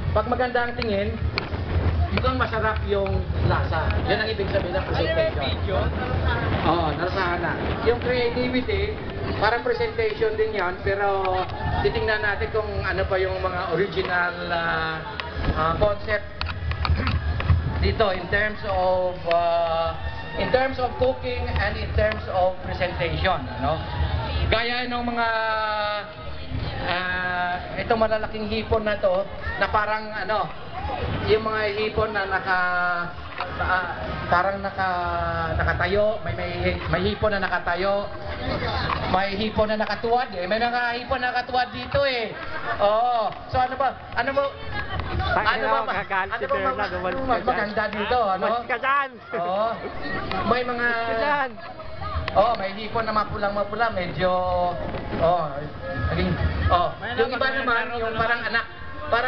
Pag maganda ang tingin, mukhang masarap yung lasa. Yan ang ibig sabihin ng presentation. Oo, nasana. Yung creativity, parang presentation din yan, pero titingnan natin kung ano pa yung mga original concept dito in terms of cooking and in terms of presentation, ano? Gaya ng mga itong malalaking hipon na to na parang ano, yung mga hipon na nakatayo, may hipon na nakatayo, may hipon na nakatuwad eh. May mga hipon na nakatuwad dito eh. Oo. So ano ba maganda dito, ano? Mas ka dyan! Oo. May mga may hipon na mapula, medyo yung iba naman yung parang anak